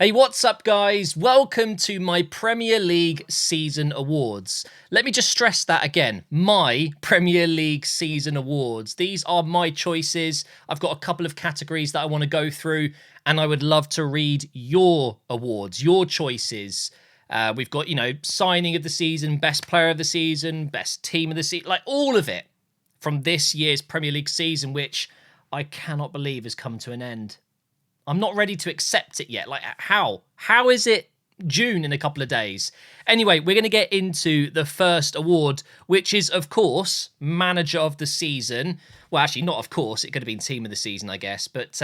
Hey, what's up, guys? Welcome to my Premier League Season Awards. Let me just stress that again. My Premier League Season Awards. These are my choices. I've got a couple of categories that I want to go through, and I would love to read your awards, your choices. We've got, signing of the season, best player of the season, best team of the season, like all of it from this year's Premier League season, which I cannot believe has come to an end. I'm not ready to accept it yet. Like, how? How is it June in a couple of days? Anyway, we're going to get into the first award, which is, of course, Manager of the Season. Well, actually, not of course. It could have been Team of the Season, I guess. But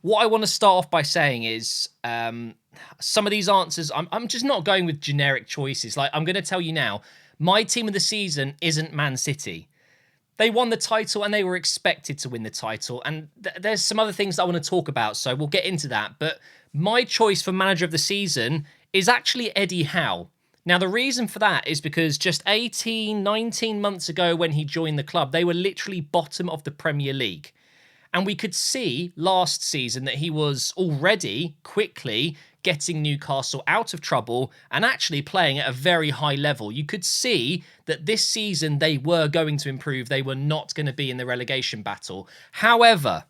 what I want to start off by saying is some of these answers, I'm just not going with generic choices. Like, I'm going to tell you now, my Team of the Season isn't Man City. They won the title and they were expected to win the title. And there's some other things that I want to talk about, so we'll get into that. But my choice for Manager of the Season is actually Eddie Howe. Now, the reason for that is because just 18, 19 months ago when he joined the club, they were literally bottom of the Premier League. And we could see last season that he was already quickly getting Newcastle out of trouble and actually playing at a very high level. You could see that this season they were going to improve. They were not going to be in the relegation battle. However,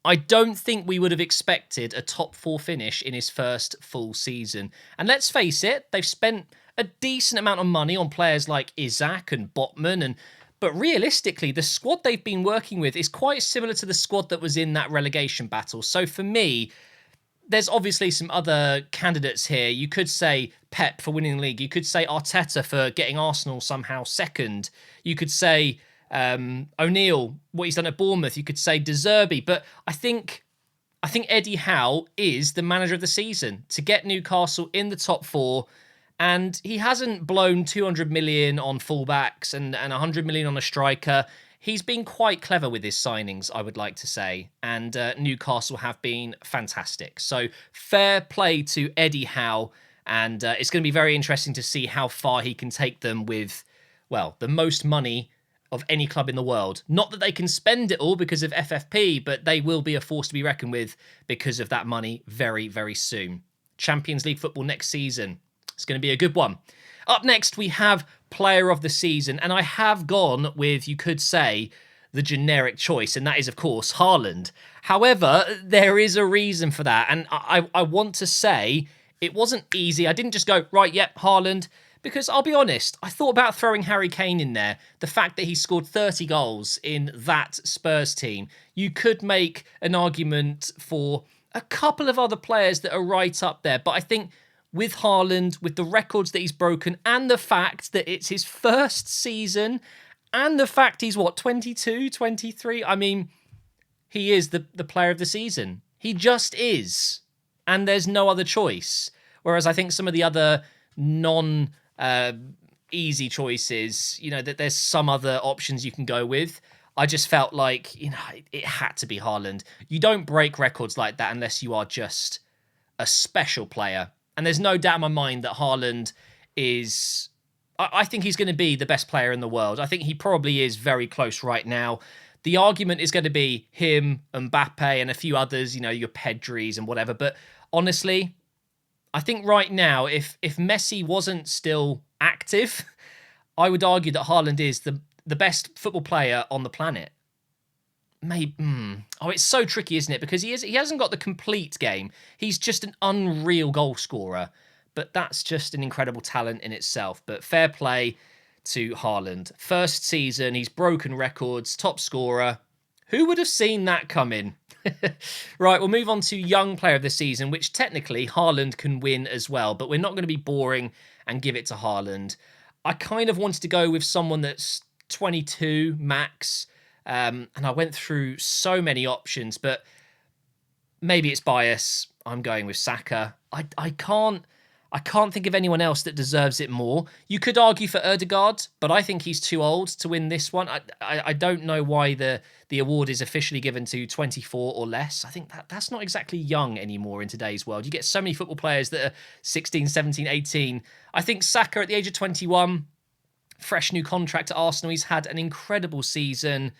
I don't think we would have expected a top four finish in his first full season. And let's face it, they've spent a decent amount of money on players like Isaac and Botman, but realistically, the squad they've been working with is quite similar to the squad that was in that relegation battle. So for me, there's obviously some other candidates here. You could say Pep for winning the league. You could say Arteta for getting Arsenal somehow second. You could say O'Neill, what he's done at Bournemouth. You could say De Zerbi. But I think Eddie Howe is the manager of the season to get Newcastle in the top four. And he hasn't blown 200 million on fullbacks and 100 million on a striker. He's been quite clever with his signings, I would like to say, and Newcastle have been fantastic. So fair play to Eddie Howe, and it's going to be very interesting to see how far he can take them with, well, the most money of any club in the world. Not that they can spend it all because of FFP, but they will be a force to be reckoned with because of that money very, very soon. Champions League football next season. It's going to be a good one. Up next, we have Player of the Season, and I have gone with, you could say, the generic choice, and that is, of course, Haaland. However, there is a reason for that, and I want to say it wasn't easy. I didn't just go, right, yep, Haaland, because I'll be honest, I thought about throwing Harry Kane in there. The fact that he scored 30 goals in that Spurs team, you could make an argument for a couple of other players that are right up there, but I think with Haaland, with the records that he's broken, and the fact that it's his first season, and the fact he's, 22, 23? I mean, he is the player of the season. He just is. And there's no other choice. Whereas I think some of the other non-easy choices, that there's some other options you can go with. I just felt like, it had to be Haaland. You don't break records like that unless you are just a special player. And there's no doubt in my mind that Haaland is... I think he's going to be the best player in the world. I think he probably is very close right now. The argument is going to be him, Mbappe, and a few others, your Pedris and whatever. But honestly, I think right now, if Messi wasn't still active, I would argue that Haaland is the best football player on the planet. Maybe. Oh, it's so tricky, isn't it? Because he hasn't got the complete game. He's just an unreal goal scorer. But that's just an incredible talent in itself. But fair play to Haaland. First season, he's broken records, top scorer. Who would have seen that coming? Right, we'll move on to Young Player of the Season, which technically Haaland can win as well. But we're not going to be boring and give it to Haaland. I kind of wanted to go with someone that's 22 max. And I went through so many options, but maybe it's bias. I'm going with Saka. I can't think of anyone else that deserves it more. You could argue for Ødegaard, but I think he's too old to win this one. I don't know why the award is officially given to 24 or less. I think that's not exactly young anymore in today's world. You get so many football players that are 16, 17, 18. I think Saka at the age of 21, fresh new contract at Arsenal. He's had an incredible season.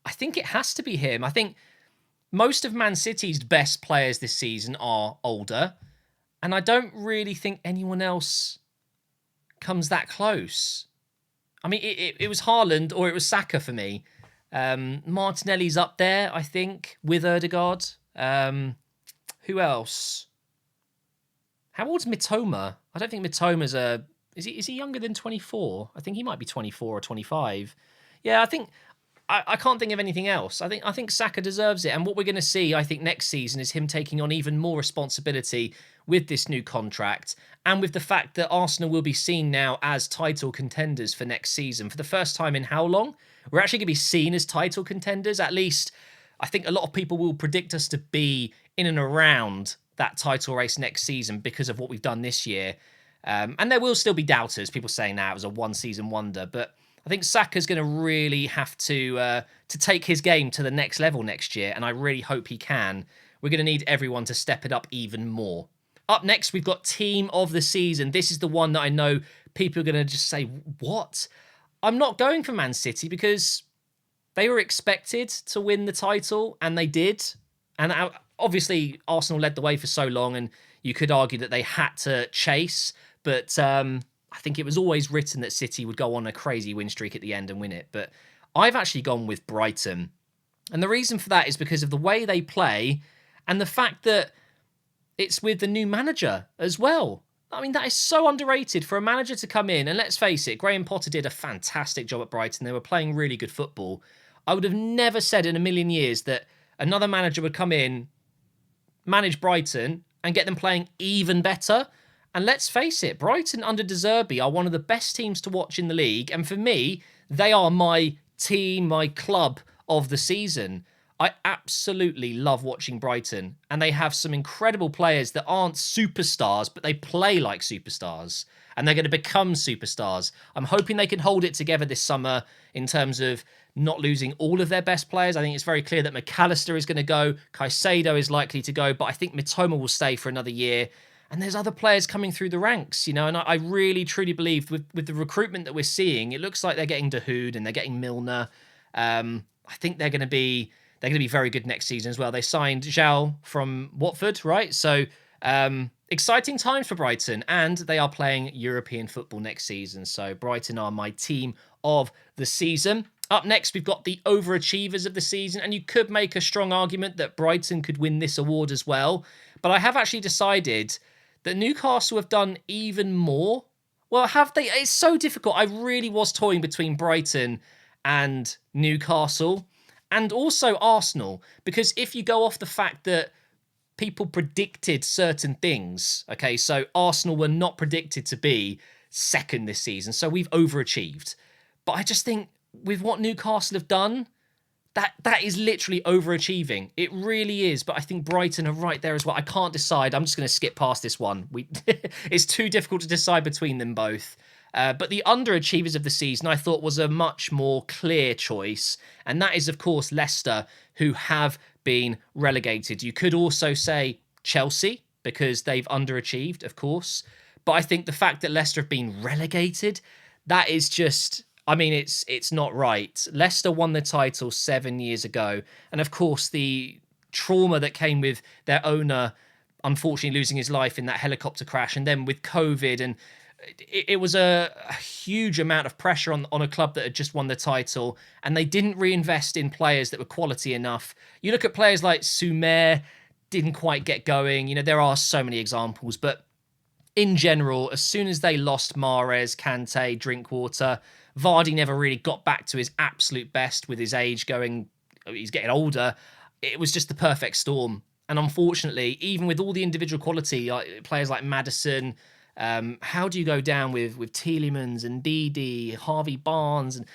I think it has to be him. I think most of Man City's best players this season are older. And I don't really think anyone else comes that close. I mean, it was Haaland or it was Saka for me. Martinelli's up there, I think, with Ødegaard. Who else? How old's Mitoma? I don't think Mitoma's a... Is he younger than 24? I think he might be 24 or 25. Yeah, I think... I can't think of anything else. I think Saka deserves it. And what we're going to see, I think, next season is him taking on even more responsibility with this new contract and with the fact that Arsenal will be seen now as title contenders for next season. For the first time in how long? We're actually going to be seen as title contenders. At least, I think a lot of people will predict us to be in and around that title race next season because of what we've done this year. And there will still be doubters, people saying now it was a one-season wonder, but I think Saka's going to really have to take his game to the next level next year, and I really hope he can. We're going to need everyone to step it up even more. Up next, we've got Team of the Season. This is the one that I know people are going to just say, what? I'm not going for Man City because they were expected to win the title, and they did. And obviously, Arsenal led the way for so long, and you could argue that they had to chase, but... I think it was always written that City would go on a crazy win streak at the end and win it. But I've actually gone with Brighton. And the reason for that is because of the way they play and the fact that it's with the new manager as well. I mean, that is so underrated for a manager to come in. And let's face it, Graham Potter did a fantastic job at Brighton. They were playing really good football. I would have never said in a million years that another manager would come in, manage Brighton, and get them playing even better. And let's face it, Brighton under De Zerbi are one of the best teams to watch in the league. And for me, they are my team, my club of the season. I absolutely love watching Brighton. And they have some incredible players that aren't superstars, but they play like superstars. And they're going to become superstars. I'm hoping they can hold it together this summer in terms of not losing all of their best players. I think it's very clear that McAllister is going to go. Caicedo is likely to go. But I think Mitoma will stay for another year. And there's other players coming through the ranks, you know, and I really, truly believe with the recruitment that we're seeing, it looks like they're getting Dahoud and they're getting Milner. I think they're going to be very good next season as well. They signed Zhao from Watford, right? So exciting times for Brighton, and they are playing European football next season. So Brighton are my team of the season. Up next, we've got the overachievers of the season, and you could make a strong argument that Brighton could win this award as well. But I have actually decided that Newcastle have done even more. Well, have they? It's so difficult. I really was toying between Brighton and Newcastle and also Arsenal, because if you go off the fact that people predicted certain things, okay, so Arsenal were not predicted to be second this season, so we've overachieved. But I just think with what Newcastle have done, that is literally overachieving. It really is. But I think Brighton are right there as well. I can't decide. I'm just going to skip past this one. It's too difficult to decide between them both. But the underachievers of the season, I thought, was a much more clear choice. And that is, of course, Leicester, who have been relegated. You could also say Chelsea, because they've underachieved, of course. But I think the fact that Leicester have been relegated, that is just... I mean, it's not right. Leicester won the title 7 years ago. And of course, the trauma that came with their owner, unfortunately losing his life in that helicopter crash, and then with COVID, and it was a huge amount of pressure on a club that had just won the title, and they didn't reinvest in players that were quality enough. You look at players like Soumer, didn't quite get going. You know, there are so many examples, but in general, as soon as they lost Mahrez, Kante, Drinkwater, Vardy never really got back to his absolute best with his age going, he's getting older. It was just the perfect storm. And unfortunately, even with all the individual quality, players like Maddison, how do you go down with Tielemans and Didi, Harvey Barnes? And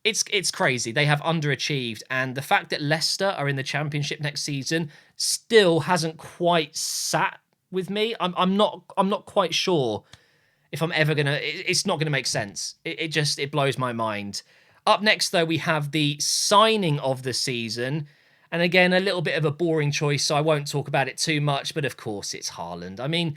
it's crazy. They have underachieved. And the fact that Leicester are in the Championship next season still hasn't quite sat with me. I'm not quite sure if I'm ever gonna... It's not gonna make sense. It blows my mind. Up next, though, we have the signing of the season. And again, a little bit of a boring choice, so I won't talk about it too much. But of course, it's Haaland. I mean,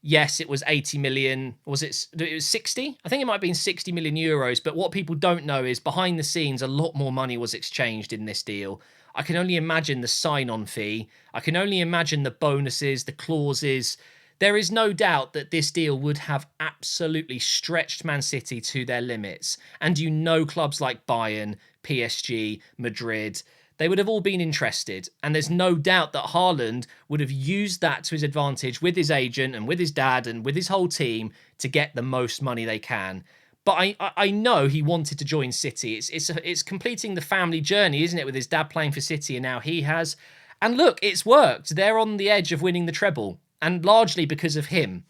yes, it was 80 million. Was it? It was 60? I think it might have been 60 million euros. But what people don't know is behind the scenes, a lot more money was exchanged in this deal. I can only imagine the sign-on fee. I can only imagine the bonuses, the clauses, There is no doubt that this deal would have absolutely stretched Man City to their limits. And you know clubs like Bayern, PSG, Madrid, they would have all been interested. And there's no doubt that Haaland would have used that to his advantage with his agent and with his dad and with his whole team to get the most money they can. But I know he wanted to join City. It's completing the family journey, isn't it, with his dad playing for City and now he has. And look, it's worked. They're on the edge of winning the treble, and largely because of him.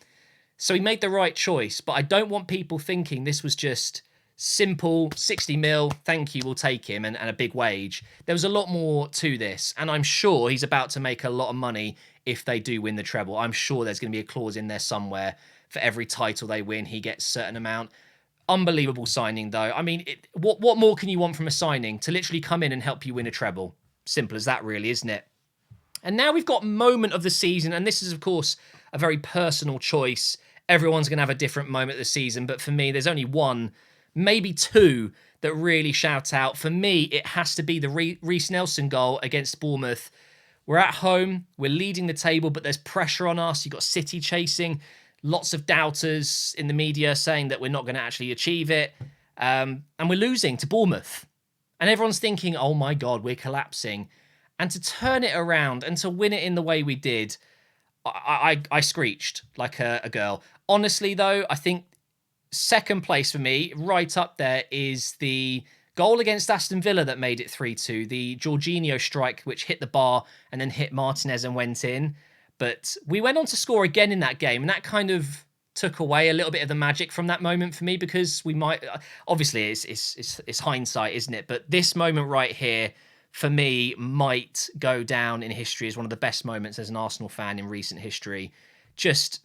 So he made the right choice, but I don't want people thinking this was just simple 60 mil, thank you, we'll take him, and a big wage. There was a lot more to this, and I'm sure he's about to make a lot of money if they do win the treble. I'm sure there's going to be a clause in there somewhere for every title they win, he gets a certain amount. Unbelievable signing, though. I mean, what more can you want from a signing? To literally come in and help you win a treble. Simple as that, really, isn't it? And now we've got moment of the season, and this is, of course, a very personal choice. Everyone's going to have a different moment of the season, but for me, there's only one, maybe two, that really shout out. For me, it has to be the Reece Nelson goal against Bournemouth. We're at home, we're leading the table, but there's pressure on us. You've got City chasing, lots of doubters in the media saying that we're not going to actually achieve it, and we're losing to Bournemouth. And everyone's thinking, oh my God, we're collapsing. And to turn it around and to win it in the way we did, I screeched like a girl. Honestly, though, I think second place for me, right up there, is the goal against Aston Villa that made it 3-2. The Jorginho strike, which hit the bar and then hit Martinez and went in. But we went on to score again in that game, and that kind of took away a little bit of the magic from that moment for me, because we might... Obviously, it's hindsight, isn't it? But this moment right here, for me, might go down in history as one of the best moments as an Arsenal fan in recent history. Just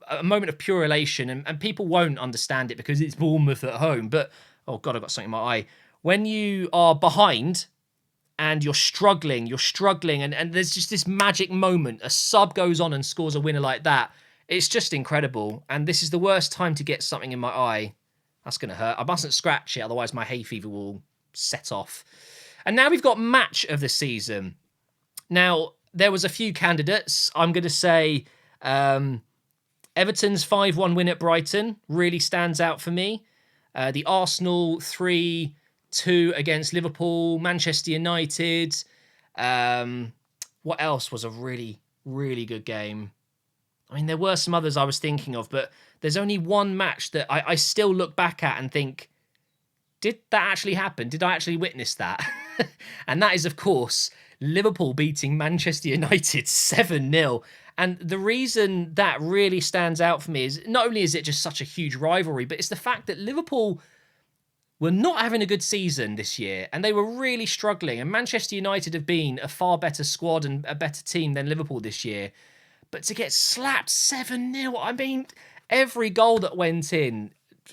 a moment of pure elation, and people won't understand it because it's Bournemouth at home. But, oh God, I've got something in my eye. When you are behind and you're struggling, and there's just this magic moment, a sub goes on and scores a winner like that, it's just incredible. And this is the worst time to get something in my eye. That's going to hurt. I mustn't scratch it, otherwise my hay fever will set off. And now we've got match of the season. Now, there was a few candidates. I'm going to say Everton's 5-1 win at Brighton really stands out for me. The Arsenal 3-2 against Liverpool, Manchester United. What else was a really, really good game? I mean, there were some others I was thinking of, but there's only one match that I still look back at and think, did that actually happen? Did I actually witness that? And that is, of course, Liverpool beating Manchester United 7-0. And the reason that really stands out for me is not only is it just such a huge rivalry, but it's the fact that Liverpool were not having a good season this year, and they were really struggling. And Manchester United have been a far better squad and a better team than Liverpool this year. But to get slapped 7-0, I mean, every goal that went in,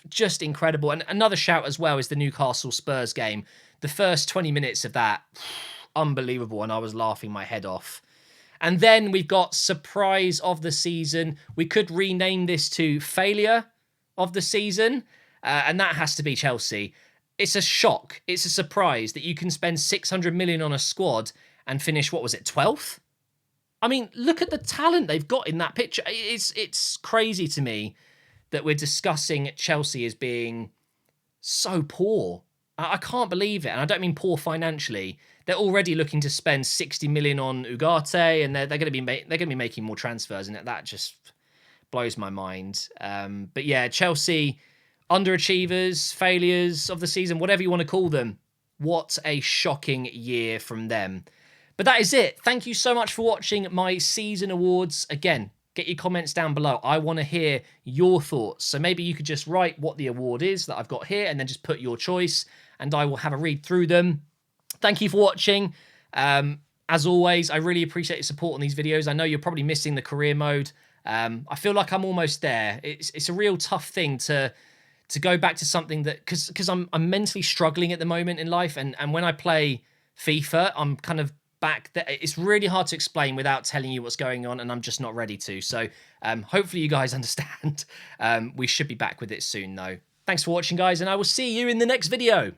just incredible. And another shout as well is the Newcastle Spurs game. The first 20 minutes of that, unbelievable, and I was laughing my head off. And then we've got surprise of the season. We could rename this to failure of the season, and that has to be Chelsea. It's a shock. It's a surprise that you can spend 600 million on a squad and finish, what was it, 12th? I mean, look at the talent they've got in that picture. It's crazy to me that we're discussing Chelsea as being so poor. I can't believe it, and I don't mean poor financially. They're already looking to spend 60 million on Ugarte, and they're going to be making more transfers, and that just blows my mind. But yeah, Chelsea, underachievers, failures of the season, whatever you want to call them. What a shocking year from them. But that is it. Thank you so much for watching my season awards. Again, get your comments down below. I want to hear your thoughts. So maybe you could just write what the award is that I've got here and then just put your choice, and I will have a read through them. Thank you for watching. As always, I really appreciate your support on these videos. I know you're probably missing the career mode. I feel like I'm almost there. It's a real tough thing to go back to something that, because I'm mentally struggling at the moment in life, and when I play FIFA, I'm kind of back there. It's really hard to explain without telling you what's going on, and I'm just not ready to. So hopefully you guys understand. We should be back with it soon, though. Thanks for watching, guys, and I will see you in the next video.